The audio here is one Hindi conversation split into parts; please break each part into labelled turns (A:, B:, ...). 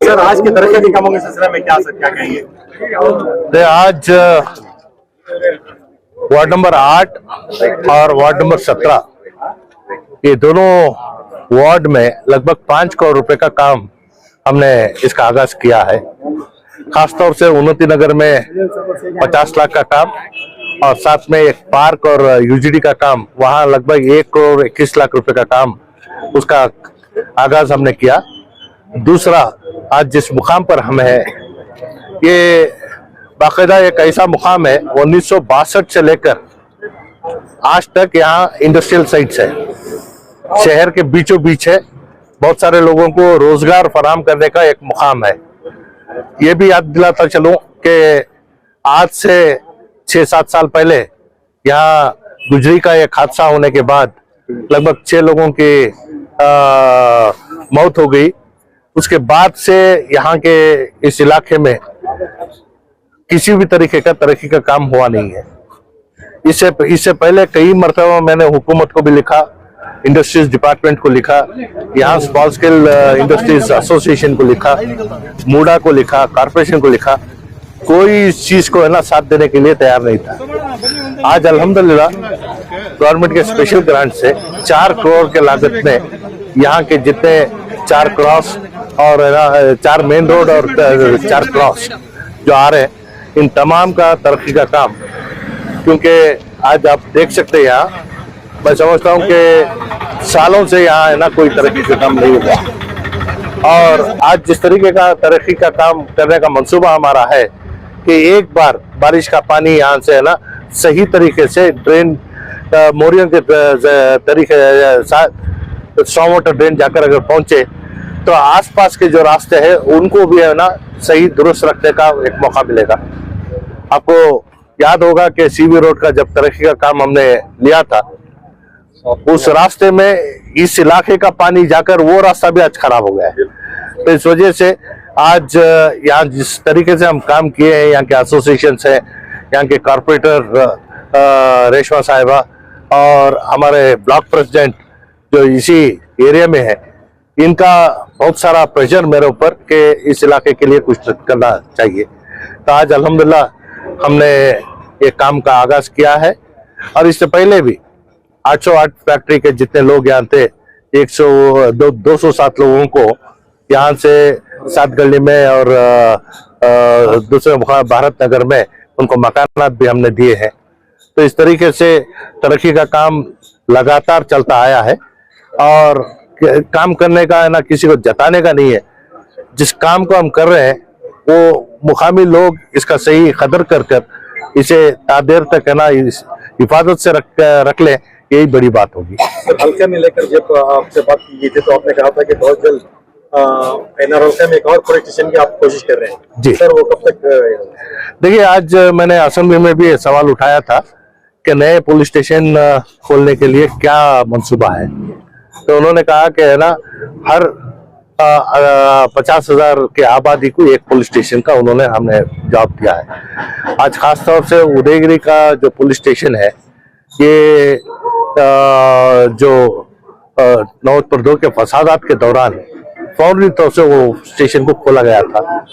A: सर आज के तरक्की कामों के सिलसिले में क्या कहेंगे?
B: आज वार्ड नंबर 8 और वार्ड नंबर 17 ये दोनों वार्ड में लगभग 5 करोड़ रुपए का काम हमने इसका आगाज किया है। खासतौर से उन्नति नगर में 50 लाख का काम और साथ में एक पार्क और यूजीडी का काम, वहां लगभग 1 करोड़ 21 लाख रुपए का काम, उसका आगाज हमने किया। दूसरा, आज जिस मुकाम पर हम है ये बाकायदा एक ऐसा मुकाम है 1962 से लेकर आज तक यहाँ इंडस्ट्रियल साइट्स है, शहर के बीचों बीच है, बहुत सारे लोगों को रोजगार फराहम करने का एक मुकाम है। ये भी याद दिलाता चलूं कि आज से 6-7 साल पहले यहाँ गुजरी का एक हादसा होने के बाद लगभग 6 लोगों की मौत हो गई। उसके बाद से यहाँ के इस इलाके में किसी भी तरीके का तरक्की का काम हुआ नहीं है। इससे पहले कई मरतबा मैंने हुकूमत को भी लिखा, इंडस्ट्रीज डिपार्टमेंट को लिखा, यहाँ स्मॉल स्केल इंडस्ट्रीज एसोसिएशन को लिखा, मूडा को लिखा, कॉर्पोरेशन को लिखा, कोई इस चीज को है ना साथ देने के लिए तैयार नहीं था। आज अल्हम्दुलिल्लाह गवर्नमेंट के स्पेशल ग्रांट से 4 करोड़ के लागत में यहाँ के जितने 4 क्रॉस और 4 मेन रोड और 4 क्रॉस जो आ रहे हैं, इन तमाम का तरक्की का काम, क्योंकि आज आप देख सकते हैं यहाँ, मैं समझता हूँ कि सालों से यहाँ है ना कोई तरक्की का काम नहीं हुआ। और आज जिस तरीके का तरक्की का काम करने का मंसूबा हमारा है कि एक बार बारिश का पानी यहाँ से है ना सही तरीके से ड्रेन मोरियन के तरीके स्टॉर्म वाटर ड्रेन जाकर अगर पहुंचे तो आसपास के जो रास्ते हैं उनको भी है ना सही दुरुस्त रखने का एक मौका मिलेगा। आपको याद होगा कि सीवी रोड का जब तरक्की का काम हमने लिया था, उस रास्ते में इस इलाके का पानी जाकर वो रास्ता भी आज खराब हो गया है। तो इस वजह से आज यहाँ जिस तरीके से हम काम किए हैं, यहाँ के एसोसिएशन है, यहाँ के कॉर्पोरेटर रेशमा साहिबा और हमारे ब्लॉक प्रेसिडेंट जो इसी एरिया में है, इनका बहुत सारा प्रेशर मेरे ऊपर कि इस इलाके के लिए कुछ करना चाहिए। तो आज अल्हम्दुलिल्लाह हमने ये काम का आगाज किया है। और इससे पहले भी 808 फैक्ट्री के जितने लोग यहाँ थे, 207 लोगों को यहाँ से 7 गली में और दूसरे भारत नगर में उनको मकानात भी हमने दिए हैं। तो इस तरीके से तरक्की का काम लगातार चलता आया है और काम करने का है ना किसी को जताने का नहीं है। जिस काम को हम कर रहे हैं वो मुकामी लोग इसका सही कदर कर इसे तादेर तक है ना हिफाजत से रख ले, यही बड़ी बात होगी।
A: हल्के में लेकर जब आपसे बात की थी तो आपने कहा था कि बहुत जल्द हल्के में एक और पुलिस स्टेशन की आप कोशिश कर रहे हैं जी सर, वो कब तक?
B: देखिए, आज मैंने असेंबली में भी सवाल उठाया था कि नए पुलिस स्टेशन खोलने के लिए क्या मंसूबा है। तो उन्होंने कहा कि है ना हर 50,000 के आबादी को एक पुलिस स्टेशन का हमने जवाब दिया है। आज खासतौर से उदयगिरी का जो पुलिस स्टेशन है, ये जो नवोत्तर 2 के फसादात के दौरान फौरी तौर से वो स्टेशन को खोला गया था।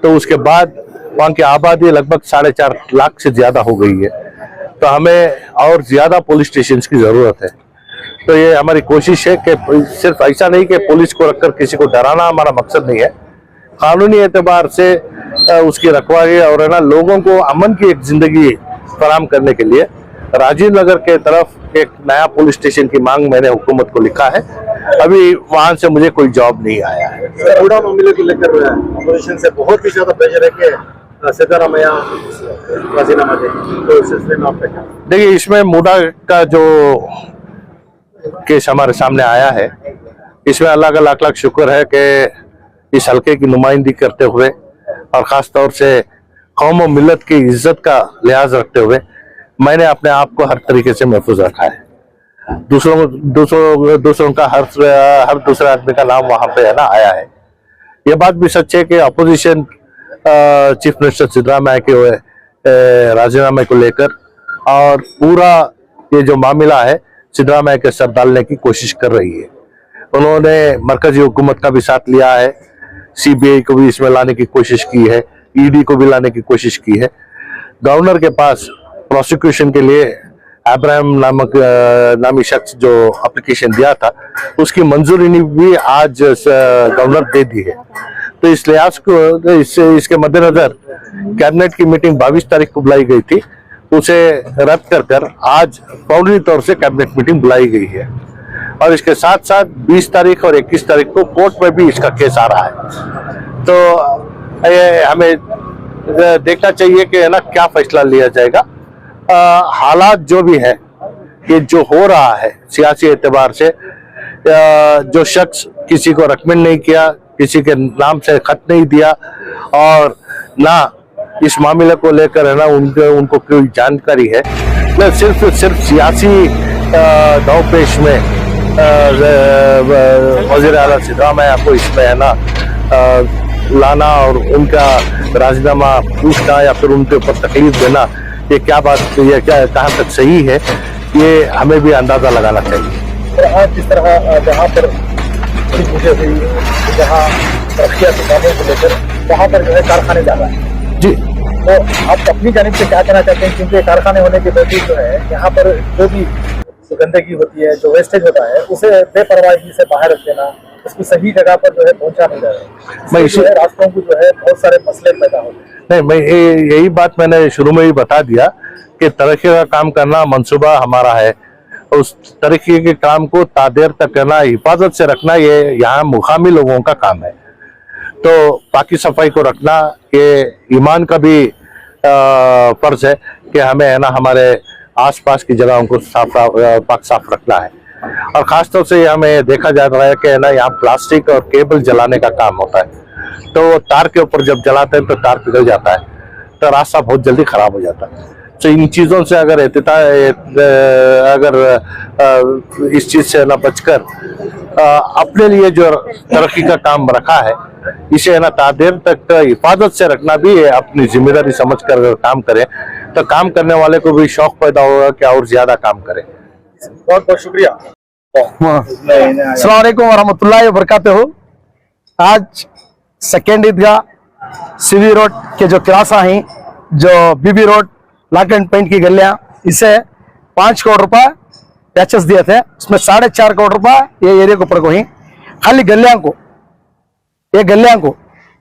B: तो उसके बाद वहाँ की आबादी लगभग 4.5 लाख से ज्यादा हो गई है। तो हमें और ज्यादा पुलिस स्टेशन की जरूरत है। तो ये हमारी कोशिश है कि सिर्फ ऐसा नहीं कि पुलिस को रखकर किसी को डराना हमारा मकसद नहीं है, कानूनी एतबार से उसकी रखवाली और है ना लोगों को अमन की एक जिंदगी फराहम करने के लिए राजीव नगर के तरफ एक नया पुलिस स्टेशन की मांग मैंने हुकूमत को लिखा है। अभी वहां से मुझे कोई जवाब नहीं आया है।
A: बूढ़ा मामले को लेकर अपोजिशन से बहुत ही ज्यादा प्रेशर है कि सिद्धारमैया राजीनामा दें, तो इस सिलसिले में आपका क्या?
B: देखिए, इसमें मूडा का जो केस हमारे सामने आया है, इसमें अल्लाह का लाख लाख शुक्र है कि इस हल्के की नुमाइंदगी करते हुए और ख़ास तौर से कौम और मिल्लत की इज्जत का लिहाज रखते हुए मैंने अपने आप को हर तरीके से महफूज रखा है। दूसरों का हर दूसरे आदमी का नाम वहां पे है ना आया है। ये बात भी सच है कि अपोजिशन चीफ मिनिस्टर सिद्धरामैया के राजीनामे को लेकर और पूरा ये जो मामला है सिद्धरामैया के सर डालने की कोशिश कर रही है। उन्होंने मरकजी हुकूमत का भी साथ लिया है, सीबीआई को भी इसमें लाने की कोशिश की है, ईडी को भी लाने की कोशिश की है। गवर्नर के पास प्रोसिक्यूशन के लिए अब्राहम नामी शख्स जो एप्लीकेशन दिया था उसकी मंजूरी भी आज गवर्नर दे दी है। तो इस लिहाज को इसके मद्देनजर कैबिनेट की मीटिंग 22 तारीख को बुलाई गई थी, उसे रद्द कर आज फौरी तौर से कैबिनेट मीटिंग बुलाई गई है। और इसके साथ साथ 20 तारीख और 21 तारीख को कोर्ट में भी इसका केस आ रहा है। तो ये हमें देखना चाहिए कि ना क्या फैसला लिया जाएगा। हालात जो भी है, ये जो हो रहा है सियासी एतबार से, जो शख्स किसी को रिकमेंड नहीं किया, किसी के नाम से खत नहीं दिया और ना इस मामले को लेकर है ना उनको कोई जानकारी है, न सिर्फ सियासी दावपेश में वज़ीर आला सिद्धरामैया को इसमें है ना लाना और उनका राजीनामा पूछना या फिर उनके ऊपर तकलीफ देना, ये क्या बात, ये क्या कहाँ तक सही है, ये हमें भी अंदाजा लगाना चाहिए।
A: और आज जिस तरह जहाँ पर मुझे हुई, जहाँ तरक्याती कामों को लेकर वहाँ पर जो है कारखाने जा रहा है
B: जी,
A: तो आप अपनी जानिब से क्या कहना चाहते हैं? क्योंकि कारखाने होने के बावजूद जो है यहाँ पर जो भी गंदगी होती है, जो वेस्टेज होता है, उसे बेपरवाही से बाहर रख देना, उसको सही जगह पर जो है पहुंचा नहीं जा रहा है, जो है रास्तों को जो है बहुत सारे मसले पैदा होते हैं।
B: नहीं, मैं यही बात मैंने शुरू में ही बता दिया कि तरक्की का काम करना मंसूबा हमारा है। उस तरक्की के काम को तादेर तक करना, हिफाजत से रखना, ये यहाँ मुकामी लोगों का काम है। तो पाकी सफाई को रखना ये ईमान का भी फर्ज है कि हमें है ना हमारे आसपास की जगहों को पाक साफ रखना है। और खासतौर से हमें देखा जा रहा है कि है ना यहाँ प्लास्टिक और केबल जलाने का काम होता है, तो तार के ऊपर जब जलाते हैं तो तार पिघल जाता है, तो रास्ता बहुत जल्दी खराब हो जाता है। तो इन चीज़ों से अगर इस चीज़ से ना बचकर अपने लिए जो तरक्की का काम रखा है इसे ना तादेर तक हिफाजत से रखना भी अपनी जिम्मेदारी समझकर काम करें, तो काम करने वाले को भी शौक पैदा होगा कि और ज्यादा काम करें।
A: बहुत बहुत शुक्रिया।
C: अस्सलाम वालेकुम वरहमतुल्लाहि वबरकातुहू। आज सेकेंड ईदगाह सीवी रोड के जो किरासा हैं, जो बीबी रोड लॉक एंड पेंट की गलियां, इसे 5 करोड़ रुपए पैचेस दिए थे, उसमें 4.5 करोड़ रुपए ये एरिया के ऊपर को ही खाली गलियां को, ये गलियां को।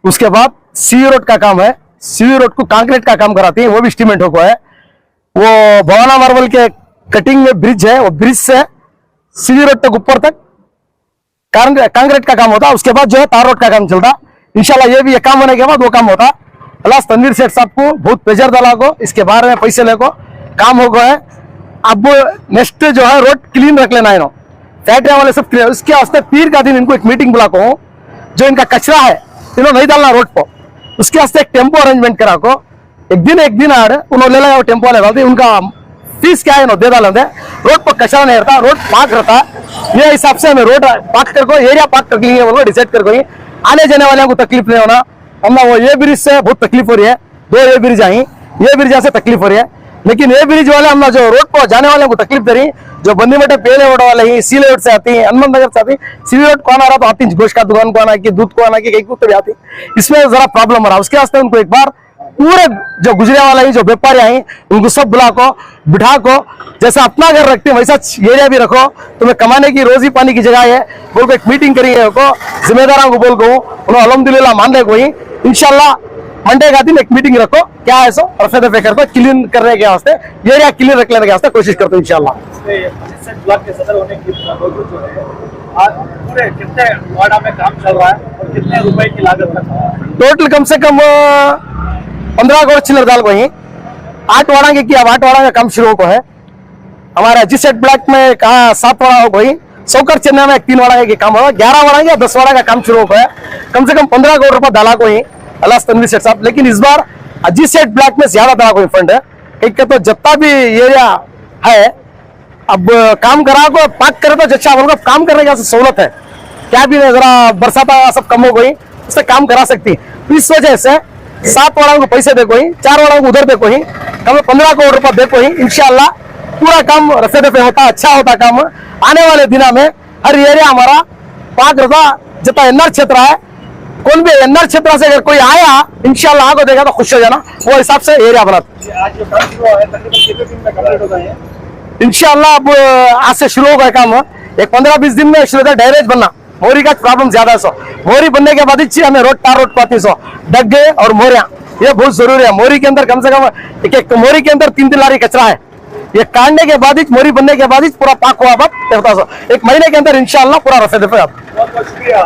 C: उसके बाद सीवी रोड का काम है, सीवी रोड को कंक्रीट का काम कराती है, वो भी एस्टीमेट को है। वो भवाना मार्बल के कटिंग में ब्रिज है, वो ब्रिज से सीवी रोड तक ऊपर तक कंक्रीट का काम होता। उसके बाद जो है तार रोड का काम चलता। इंशाल्लाह ये भी ये काम होने के बाद वो काम होता। अल्लाह तनवीर सेठ साहब को बहुत प्रेजर डाला को, इसके बारे में पैसे ले को काम हो गया है। अब नेक्स्ट जो है रोड क्लीन रख लेना है, फैक्ट्री वाले सब क्लियर। उसके वास्ते पीर का दिन इनको एक मीटिंग बुला को, जो इनका कचरा है इन्होंने नहीं डालना रोड पर, उसके वास्ते एक टेम्पो अरेंजमेंट करा को, एक दिन आड़ उन्होंने ले लगा टेम्पो वाले डालते, उनका फीस क्या है दे डालते। रोड पर कचरा नहीं रहता, रोड पाक रहता। ये हिसाब से हमें रोड पाक कर एरिया पाक कर लेंगे, वो डिसाइड कर आने जाने वाले को तकलीफ नहीं होना। हमने वो ये ब्रिज से बहुत तकलीफ हो रही है, 2 ये ब्रिज आई, ये ब्रिज से तकलीफ हो रही है, लेकिन ये ब्रिज वाले हमने जो रोड पर जाने वाले को तकलीफ दे रही, जो बंदी मटे पेले रोड वाले ही सी रोड से आती है, हनुमान नगर से आती, सीवी रोड कौन आ रहा तो आती, गोश्त का दुकान को आना की, दूध को आना की, कहीं को भी आती, इसमें जरा प्रॉब्लम हो रहा। उसके वास्ते उनको एक बार पूरे जो गुजरे वाला ही जो व्यापारी आई उनको सब बुला को बिठा को, जैसा अपना घर रखते हैं वैसा एरिया भी रखो, तुम्हें कमाने की रोजी पानी की जगह है बोल को एक मीटिंग करी है को, जिम्मेदारों को बोल को उन्होंने अल्हम्दुलिल्लाह मान ले कोई। इंशाल्लाह मंडे का दिन एक मीटिंग रखो, क्या है सो रफे दफे कर दो, क्लीन करने के वास्ते एरिया क्लीन रख लेने के वास्ते कोशिश करते हैं इंशाल्लाह।
A: ब्लॉक के सदर होने की बावजूद जो है आज पूरे कितने वार्डा में काम चल रहा है और कितने रुपए की लागत रखा है?
C: टोटल कम से कम 15 करोड़ चिल्लर दाल को ही 8 वाड़ा के किया, 8 वाड़ा का काम शुरू को है। हमारा जिस सेट ब्लॉक में कहा 7 वाड़ा हो गई, सौकर चेन्नई में 3 वाड़ा के काम होगा, 11 वाड़ा या 10 वाड़ा का काम शुरू हो है। कम से कम 15 करोड़ रुपए डाला को ही अल्लाह तनवीर सेठ साहब। लेकिन इस बार अजीत सेठ ब्लॉक में ज्यादा डाला कोई फंड है, एक तो जितना भी एरिया है अब काम करा को पाक करे तो अच्छा बोल काम करने की सहूलत है, क्या भी जरा बरसात सब कम हो गई उससे काम करा सकती। इस वजह से 7 वाड़ा को पैसे देखो ही, 4 वाड़ा को उधर देखो ही, कम 15 करोड़ रुपए देखो ही। इंशाल्लाह पूरा काम रफे दफे होता, अच्छा होता काम। आने वाले दिनों में हर एरिया हमारा पाक रहा, जितना एनआर क्षेत्र है कौन भी एनआर क्षेत्र से अगर कोई आया इंशाल्लाह आगे देगा तो खुश हो जाना, वो हिसाब से एरिया बना।
A: आज जो काम शुरू हुआ है तकरीबन कितने दिन में कंप्लीट होगा ये?
C: इंशाल्लाह अब आज से शुरू होगा काम, एक 15-20 दिन में शुरू होता है। ड्रेनेज बनना, मोरी का प्रॉब्लम ज्यादा है सो, मोरी बनने के बाद ही हमें रोड पाती सो डग्गे और मोरियां, ये बहुत जरूरी है। मोरी के अंदर कम से कम एक मोरी के अंदर 3 लारी कचरा है, ये काटने के बाद ही, मोरी बनने के बाद ही पूरा पाक हुआ, एक महीने के अंदर इंशाल्लाह पूरा रफे दफे।
A: बहुत बहुत शुक्रिया।